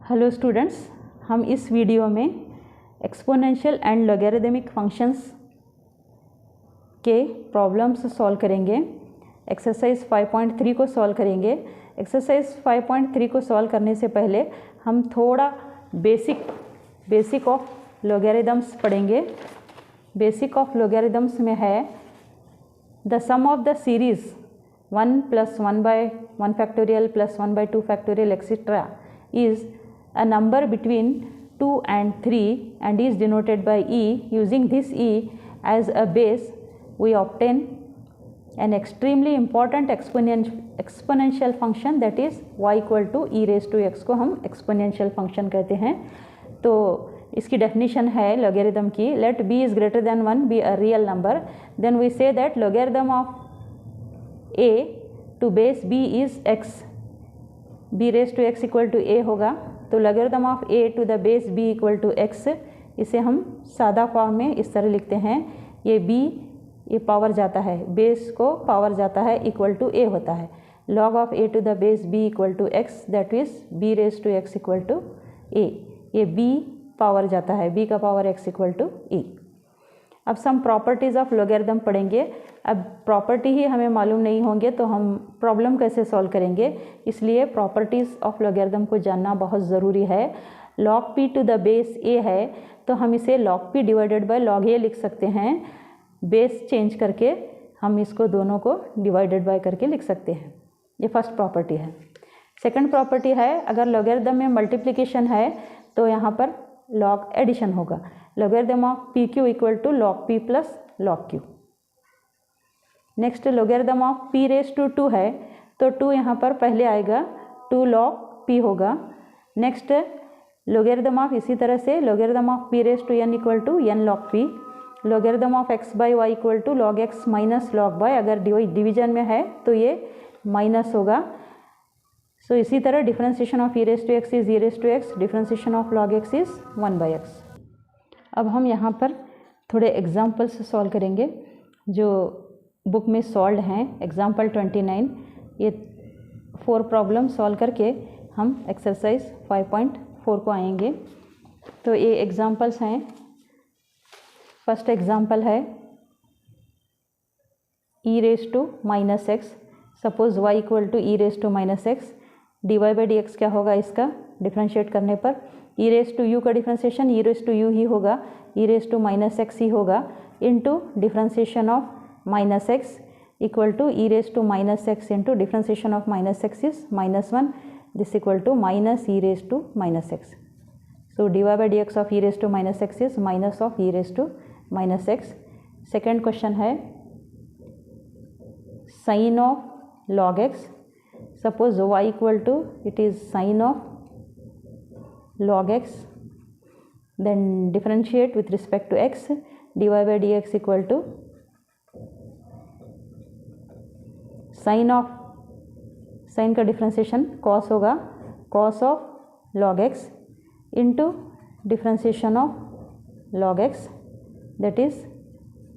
Hello students, हम इस video में एक्सपोनेंशियल एंड लॉगरिदमिक फंक्शंस के प्रॉब्लम्स सॉल्व करेंगे। एक्सरसाइज 5.3 को सॉल्व करेंगे। एक्सरसाइज 5.3 को सॉल्व करने से पहले हम थोड़ा बेसिक ऑफ लॉगरिदम्स पढ़ेंगे। बेसिक ऑफ लॉगरिदम्स में है the sum of the series 1 + 1/1 factorial + 1/2 factorial etcetera is a number between 2 and 3 and is denoted by e. Using this e as a base, we obtain an extremely important exponential function, that is y = e raised to x को हम exponential function कहते हैं। तो इसकी definition है logarithm की, let b is greater than 1 be a real number, then we say that logarithm of a to base b is x, b raised to x = a होगा। तो logarithm of a to the base b = x, इसे हम सादा form में इस तरह लिखते हैं, ये b ये पावर जाता है, बेस को पावर जाता है = a होता है। log of a to the base b = x, that is b raised to x = a, ये b पावर जाता है, b का पावर x = a। अब सम प्रॉपर्टीज़ ऑफ लॉगरिदम पढ़ेंगे। अब प्रॉपर्टी ही हमें मालूम नहीं होंगे तो हम प्रॉब्लम कैसे सॉल्व करेंगे, इसलिए प्रॉपर्टीज़ ऑफ लॉगरिदम को जानना बहुत ज़रूरी है। log p to the base a है तो हम इसे log p / log a लिख सकते हैं। बेस चेंज करके हम इसको दोनों को डिवाइडेड बाय करके लिख सकते हैं। ये फर्स्ट प्रॉपर्टी है। सेकंड प्रॉपर्टी है, अगर लॉगरिदम में मल्टीप्लिकेशन है तो यहाँ पर log एडिशन होगा। logarithm of pq = log p plus log q। Next logarithm of p raised to 2 है तो 2 यहाँ पर पहले आएगा, 2 log p होगा। नेक्स्ट logarithm of इसी तरह से logarithm of p raised to n = n log p। logarithm of x by y = log x minus log y, अगर डिवीजन में है तो ये माइनस होगा। सो इसी तरह differentiation of e raised to x is e raised to x, differentiation of log x is 1/x। अब हम यहाँ पर थोड़े एग्जाम्पल्स सॉल्व करेंगे जो बुक में सॉल्व हैं। एग्जाम्पल 29, ये 4 प्रॉब्लम सॉल्व करके हम एक्सरसाइज 5.4 को आएंगे। तो ये एग्जाम्पल्स हैं। फर्स्ट एग्जाम्पल है e raised to -x। Suppose y = e raised to -x, dy/dx क्या होगा इसका डिफ्रेंशिएट करने पर, e raised to u का differentiation e raised to u ही होगा, e raised to -x ही होगा, into differentiation of -x = e raised to -x into differentiation of -x is -1, this = -e raised to -x। So dy/dx of e raised to -x is minus of e raised to -x। Second question है sin of log x। Suppose y = it is sin of log x, then differentiate with respect to x, dy/dx = sin का differentiation cos होगा, cos of log x into differentiation of log x, that is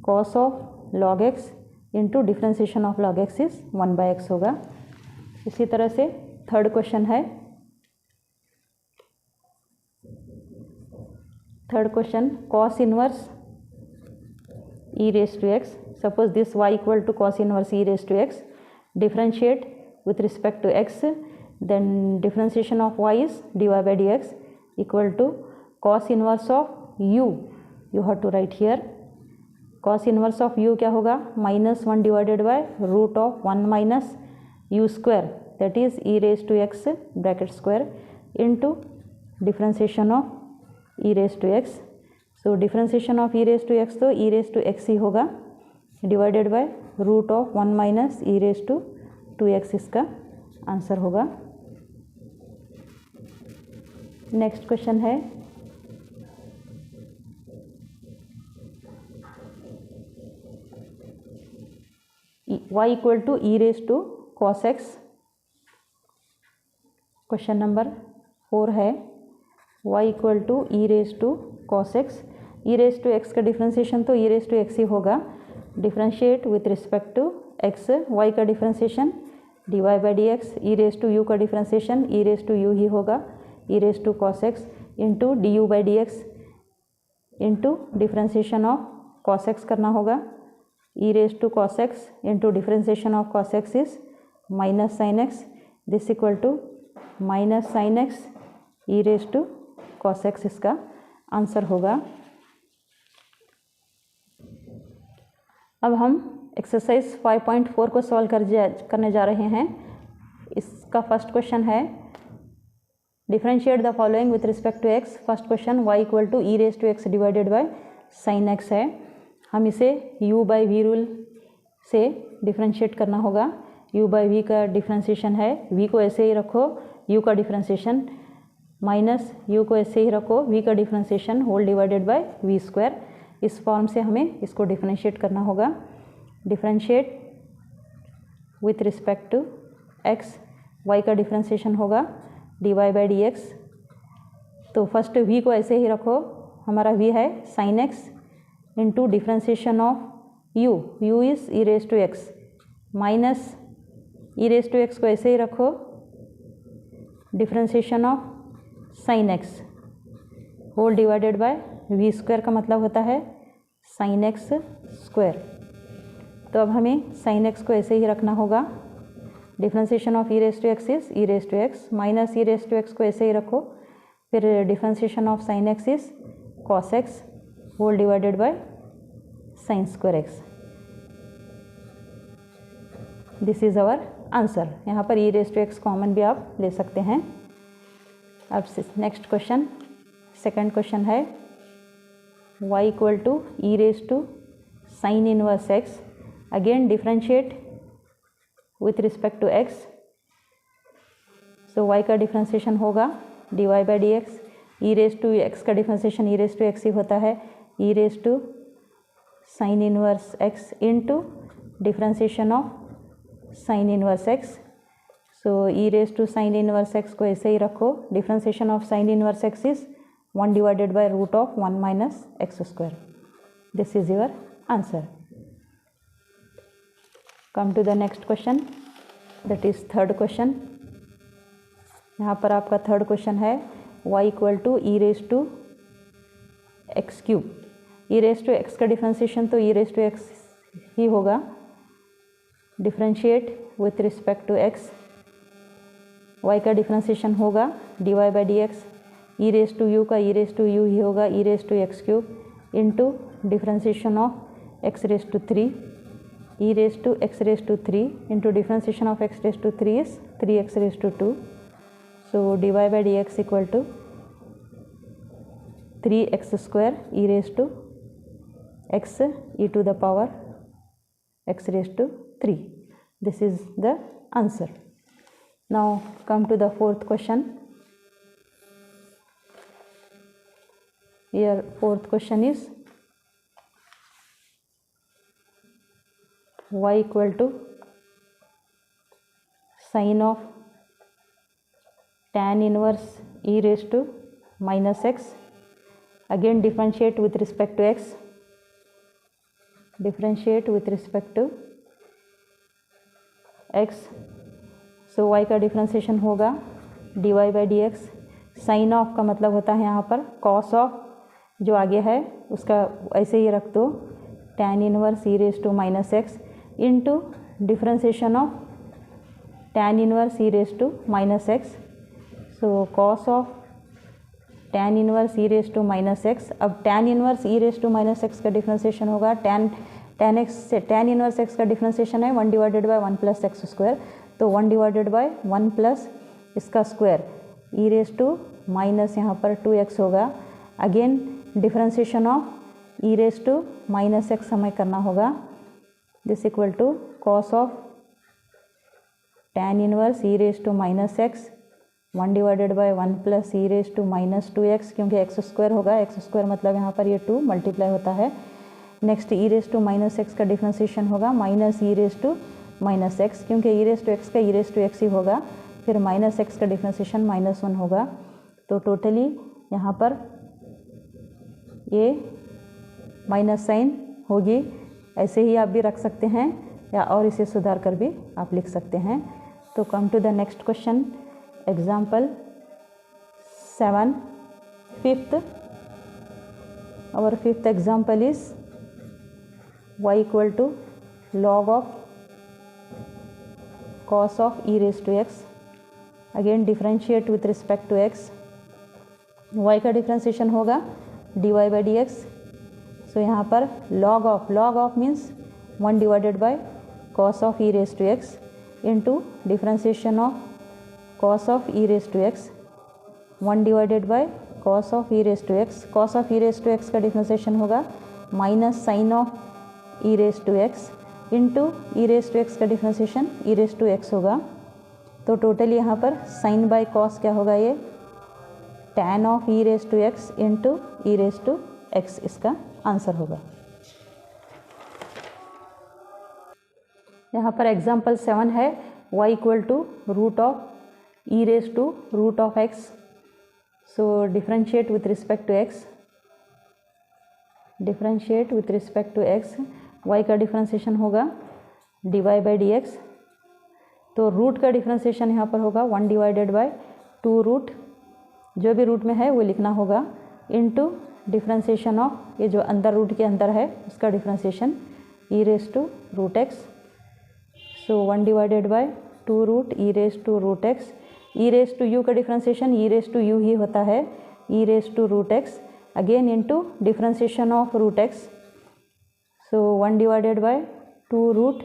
cos of log x into differentiation of log x is 1/x होगा। इसी तरह से third question है, third question cos inverse e raised to x। Suppose this y = cos inverse e raised to x, differentiate with respect to x, then differentiation of y is dy/dx = cos inverse of u, you have to write here, cos inverse of u क्या होगा, -1 / √1 - u square, that is e raised to x bracket square into differentiation of e raised to x। So differentiation of e raised to x तो e raised to x ही होगा, divided by √1 - e raised to 2x इसका answer होगा। Next question है y = e raised to cos x। Question number 4 है y = e raised to cos x, e raised to x का differentiation तो e raised to x ही होगा, differentiate with respect to x, y का differentiation dy/dx, e raised to u का differentiation e raised to u ही होगा, e raise to cos x into d u by d x into differentiation of cos x करना होगा। E raise to cos x into differentiation of cos x is minus sine x, this equal to minus sine x e raise to cos x इसका answer होगा। अब हम exercise 5.4 को solve करने जा रहे हैं। इसका फर्स्ट क्वेश्चन है differentiate the following with respect to x. First question y equal to e raise to x divided by sine x है। हम इसे u बाई वी रूल से डिफरेंशिएट करना होगा। u बाई वी का डिफरेंशिएशन है, v को ऐसे ही रखो, u का डिफरेंशिएशन माइनस u को ऐसे ही रखो, v का differentiation whole divided by v square. इस फॉर्म से हमें इसको डिफरेंशिएट करना होगा। Differentiate with respect to x, y का डिफरेंशिएशन होगा dy बाई डी एक्स। तो फर्स्ट v को ऐसे ही रखो, हमारा v है sine x into differentiation of u, u is e raise to x minus e raise to x को ऐसे ही रखो, differentiation of sine x whole divided by v square का मतलब होता है साइन एक्स स्क्वायर। तो अब हमें साइन एक्स को ऐसे ही रखना होगा। Differentiation of e raise to x is e raise to x minus e raise to x को ऐसे ही रखो, फिर differentiation of sine x is cos x whole divided by sine square x. This is our answer. यहाँ पर e raise to x common भी आप ले सकते हैं। अब नेक्स्ट क्वेश्चन, सेकंड क्वेश्चन है y equal to e raise to sine inverse x. Again differentiate with respect to x। So y का डिफरेंशिएशन होगा dy by d x. E raise to x का differentiation e raise to x ही होता है, e raise to sine inverse x into differentiation of sine inverse x. So e raise to sine inverse x को ऐसे ही रखो, differentiation of sine inverse x is 1 divided by root of 1 minus x square. This is your answer. Come to the next question, that is third question. यहाँ पर आपका third question है y equal to e raise to x cube. E raise to x का differentiation तो e raise to x ही होगा। Differentiate with respect to x, y का differentiation होगा dy by d x. E raise to u का e raise to u ही होगा, e raise to x cube into differentiation of x raise to 3, e raise to x raise to 3 into differentiation of x raise to 3 is 3x raise to 2। So d y by d x equal to 3x square e raise to x e to the power x raise to 3। This is the answer. Now come to the fourth question. Here fourth question is y equal to sine of tan inverse e raised to minus x. Again differentiate with respect to x. Differentiate with respect to x. So y का differentiation होगा dy by d x. Sine of का मतलब होता है यहाँ पर cos of, जो आगे है उसका ऐसे ही रख दो, tan inverse e raise to minus x into differentiation of tan inverse e raise to minus x. So cos of tan inverse e raise to minus x. अब tan inverse e raise to minus x का differentiation होगा tan x से tan inverse x का differentiation है 1 divided by 1 plus x square. तो 1 divided by 1 plus इसका square e raise to minus यहाँ पर 2x होगा। Again differentiation of e raise to minus x हमें करना होगा। This equal to cos of tan inverse e raise to minus x 1 divided by 1 plus e raise to minus 2x, क्योंकि x square होगा, x square मतलब यहाँ पर ये 2 multiply होता है। Next e raise to minus x का differentiation होगा minus e raise to minus x, क्योंकि ई रेस टू एक्स का ई रेस टू एक्स ही होगा, फिर माइनस एक्स का डिफरेंशिएशन -1 होगा। तो टोटली यहाँ पर ये माइनस साइन होगी। ऐसे ही आप भी रख सकते हैं या और इसे सुधार कर भी आप लिख सकते हैं। तो come to the next question, example 7. Our fifth example is y equal to log of cos of e raised to x. Again differentiate with respect to x. y का डिफ्रेंसिएशन होगा dy by dx. सो यहाँ पर log of means 1 divided by cos of e raised to x into differentiation of cos of e raised to x 1 divided by cos of e raised to x. cos of e raised to x का differentiation होगा minus sine of e raised to x into e raised to x का differentiation e raised to x होगा. तो total यहाँ पर sign by cos क्या होगा, ये tan of e raised to x into e raised to x इसका answer होगा. यहाँ पर एग्जाम्पल 7 है y equal to root of e raised to root of x. So differentiate with respect to x. Differentiate with respect to x. y का differentiation होगा dy by d x. तो root का differentiation यहाँ पर होगा 1 divided by 2 root, जो भी root में है वो लिखना होगा, इनटू डिफरेंशिएशन ऑफ ये जो अंदर रूट के अंदर है उसका differentiation e raise to root x. So 1 divided by 2 root e raise to root x. e raise to u का differentiation e raise to u ही होता है, e raise to root x again into differentiation of root x. So 1 divided by 2 root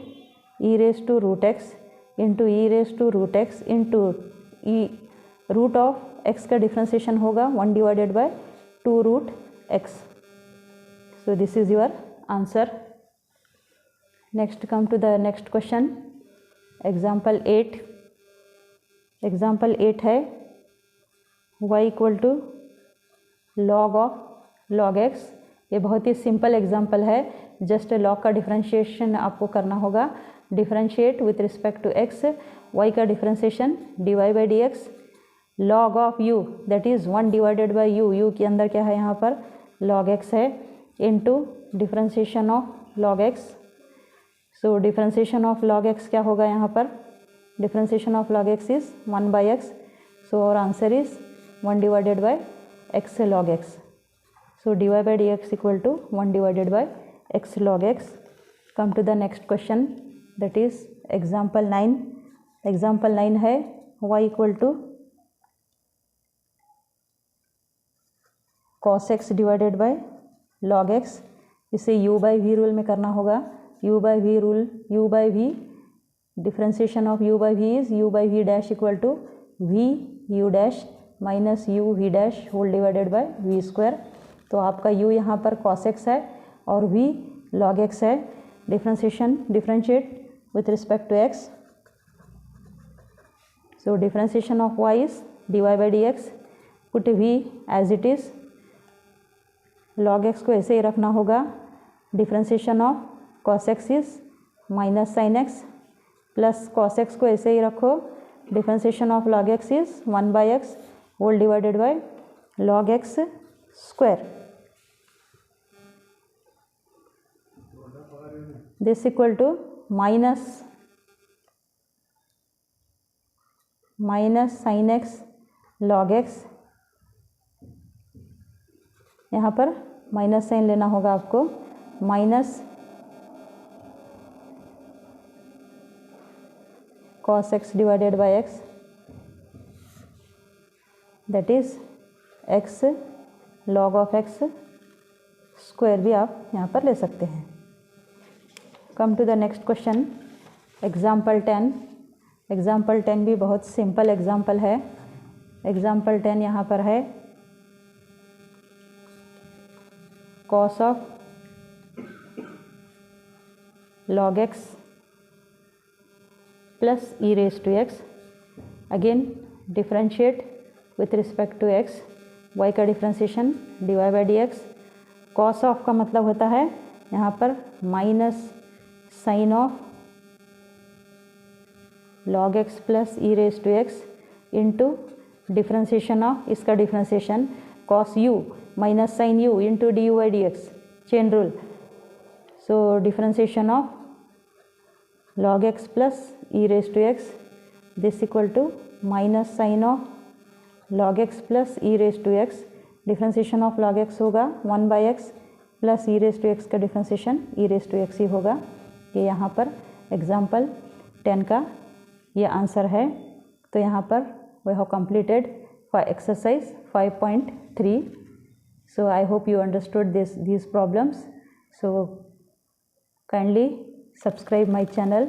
e raise to root x into e raise to root x into e root of x का differentiation होगा 1 divided by 2 root x. So this is your answer. Next come to the next question. Example 8. Example 8 है y equal to log of log x. ये बहुत ही simple example है, just log का differentiation आपको करना होगा. Differentiate with respect to x. y का differentiation dy by d x. Log of u that is 1 divided by u के अंदर क्या है यहाँ पर log x है, into differentiation of log x. So differentiation of log x क्या होगा यहाँ पर, differentiation of log x is 1 by x. So our answer is 1 divided by x log x. So dy by d x equal to 1 divided by x log x. Come to the next question that is example 9. Example 9 है y equal to cos x divided by log x. इसे u by v rule में करना होगा. u by v rule, u by v, differentiation of u by v is u by v dash equal to v u dash minus u v dash whole divided by v square. तो आपका u यहाँ पर cos x है और v log x है. Differentiate with respect to x. So differentiation of y is dy by d x. Put v as it is. log x को ऐसे ही रखना होगा. Differentiation of cos x is minus sine x plus cos x को ऐसे ही रखो. Differentiation of log x is 1 by x whole divided by log x square. This equal to minus sine x log x. यहाँ पर minus sign लेना होगा आपको. Minus cos x divided by x that is x log of x square भी आप यहाँ पर ले सकते हैं. Come to the next question. Example 10. Example 10 भी बहुत सिंपल एग्जाम्पल है. एग्जाम्पल 10 यहाँ पर है cos of log x plus e raise to x. Again differentiate with respect to x. y का differentiation dy by d x. cos of का मतलब होता है यहाँ पर minus sine of log x plus e raise to x into differentiation of इसका differentiation cos u minus sine u into d u by d x. Chain rule. So differentiation of log x plus e raise to x this equal to minus sine of log x plus e raise to x, differentiation of log x होगा 1/x plus e raise to x का differentiation e raise to x ही होगा। ये यहाँ पर example 10 का ये answer है। तो यहाँ पर we have completed exercise 5.3। So I hope you understood these problems. So kindly subscribe my channel